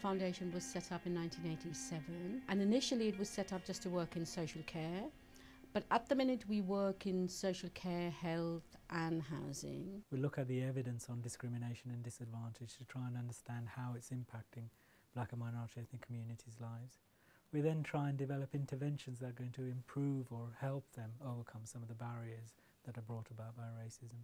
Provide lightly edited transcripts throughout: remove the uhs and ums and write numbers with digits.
Foundation was set up in 1987, and initially it was set up just to work in social care. But at the minute we work in social care, health and housing. We look at the evidence on discrimination and disadvantage to try and understand how it's impacting black and minority ethnic communities' lives. We then try and develop interventions that are going to improve or help them overcome some of the barriers that are brought about by racism.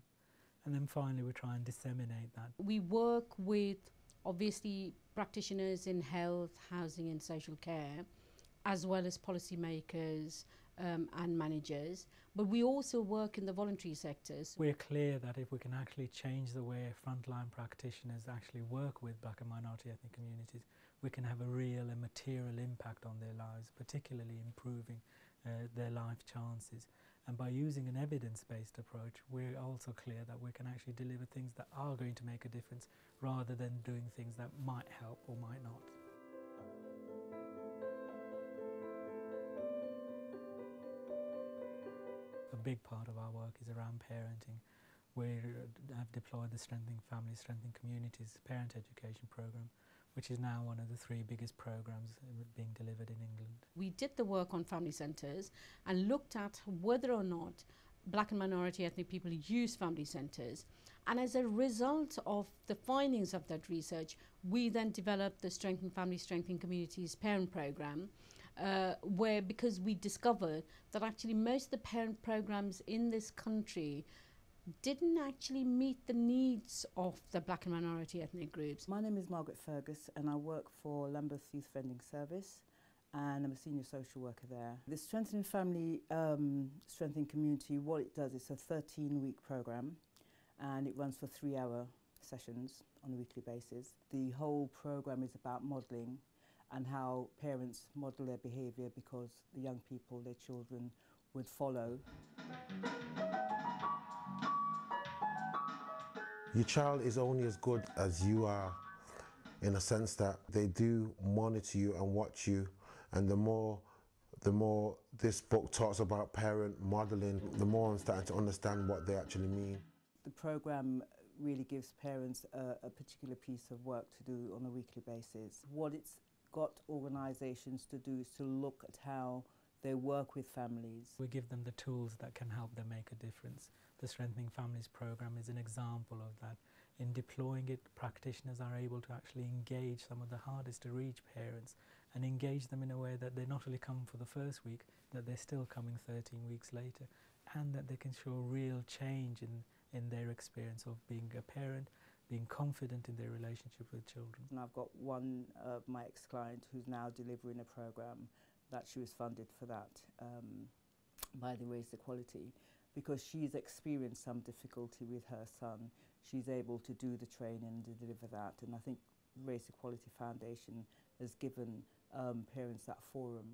And then finally we try and disseminate that. We work with obviously practitioners in health, housing and social care, as well as policymakers and managers, but we also work in the voluntary sectors. We're clear that if we can actually change the way frontline practitioners actually work with black and minority ethnic communities, we can have a real and material impact on their lives, particularly improving their life chances. And by using an evidence-based approach, we're also clear that we can actually deliver things that are going to make a difference rather than doing things that might help or might not. A big part of our work is around parenting. We have deployed the Strengthening Families, Strengthening Communities parent education programme, which is now one of the 3 biggest programmes being delivered in England. We did the work on family centres and looked at whether or not black and minority ethnic people use family centres, and as a result of the findings of that research we then developed the Strengthening Families, Strengthening Communities parent programme, where because we discovered that actually most of the parent programmes in this country didn't actually meet the needs of the black and minority ethnic groups. My name is Margaret Fergus and I work for Lambeth Youth Offending Service and I'm a senior social worker there. The Strengthening Family, Strengthening Community, what it does is a 13-week programme and it runs for 3-hour sessions on a weekly basis. The whole programme is about modelling and how parents model their behaviour because the young people, their children, would follow. Your child is only as good as you are, in a sense that they do monitor you and watch you, and the more this book talks about parent modelling, the more I'm starting to understand what they actually mean. The programme really gives parents a particular piece of work to do on a weekly basis. What it's got organisations to do is to look at how they work with families. We give them the tools that can help them make a difference. The Strengthening Families programme is an example of that. In deploying it, practitioners are able to actually engage some of the hardest to reach parents and engage them in a way that they not only come for the first week, that they're still coming 13 weeks later, and that they can show real change in their experience of being a parent, being confident in their relationship with children. And I've got one of my ex-clients who's now delivering a programme that she was funded for that by the Race Equality, because she's experienced some difficulty with her son. She's able to do the training and deliver that, and I think Race Equality Foundation has given parents that forum.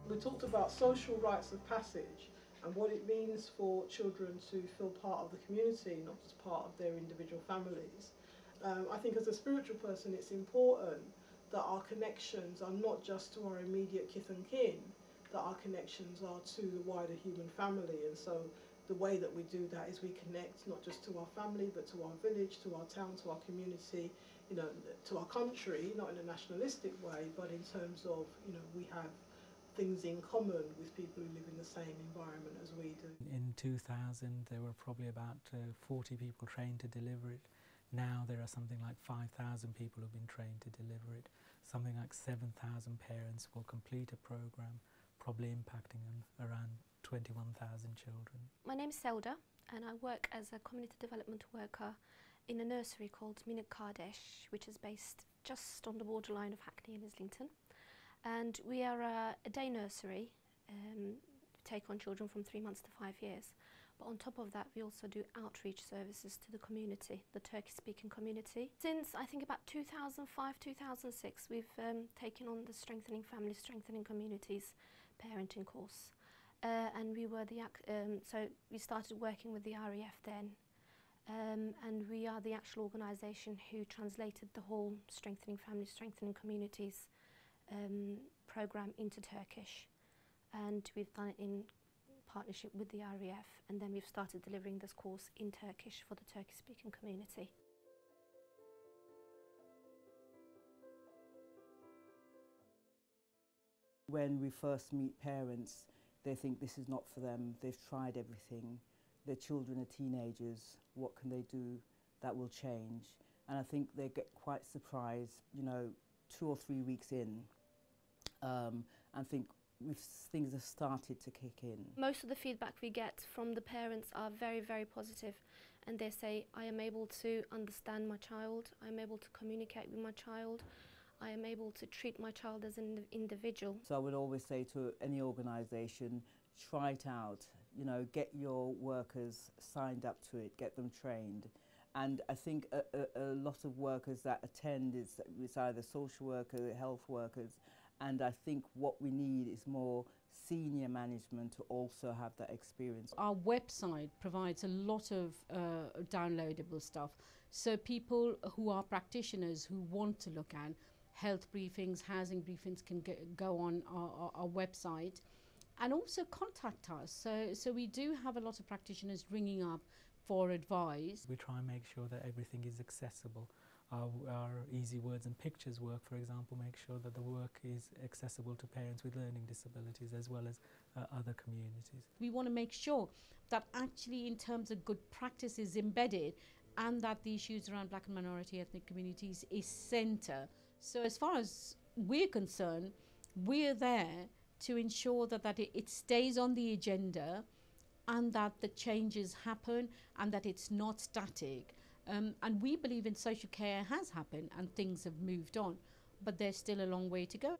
We talked about social rites of passage and what it means for children to feel part of the community, not just part of their individual families. I think as a spiritual person it's important that our connections are not just to our immediate kith and kin, that our connections are to the wider human family, and so the way that we do that is we connect not just to our family but to our village, to our town, to our community, you know, to our country, not in a nationalistic way but in terms of, you know, we have things in common with people who live in the same environment as we do. In 2000 there were probably about 40 people trained to deliver it. Now there are something like 5,000 people who have been trained to deliver it. Something like 7,000 parents will complete a programme, probably impacting on around 21,000 children. My name is Selda and I work as a community development worker in a nursery called Minute Kardesh, which is based just on the borderline of Hackney and Islington. And we are a day nursery, we take on children from 3 months to 5 years. But on top of that we also do outreach services to the community, the Turkish-speaking community. Since I think about 2005-2006 we've taken on the Strengthening Families, Strengthening Communities parenting course. And we were so we started working with the REF then. And we are the actual organisation who translated the whole Strengthening Families, Strengthening Communities programme into Turkish, and we've done it in partnership with the RAF, and then we've started delivering this course in Turkish for the Turkish-speaking community. When we first meet parents, they think this is not for them. They've tried everything. Their children are teenagers. What can they do that will change? And I think they get quite surprised, you know, 2 or 3 weeks in, and think things have started to kick in. Most of the feedback we get from the parents are very, very positive, and they say, I am able to understand my child, I am able to communicate with my child, I am able to treat my child as an individual. So I would always say to any organisation, try it out, you know, get your workers signed up to it, get them trained. And I think a lot of workers that attend is either social workers, health workers, and I think what we need is more senior management to also have that experience. Our website provides a lot of downloadable stuff, so people who are practitioners who want to look at health briefings, housing briefings can go on our website and also contact us. So we do have a lot of practitioners ringing up for advice. We try and make sure that everything is accessible. Our easy words and pictures work, for example, make sure that the work is accessible to parents with learning disabilities as well as other communities. We want to make sure that actually in terms of good practice is embedded and that the issues around black and minority ethnic communities is centre. So as far as we're concerned, we're there to ensure that it stays on the agenda and that the changes happen and that it's not static. And we believe in social care has happened and things have moved on, but there's still a long way to go.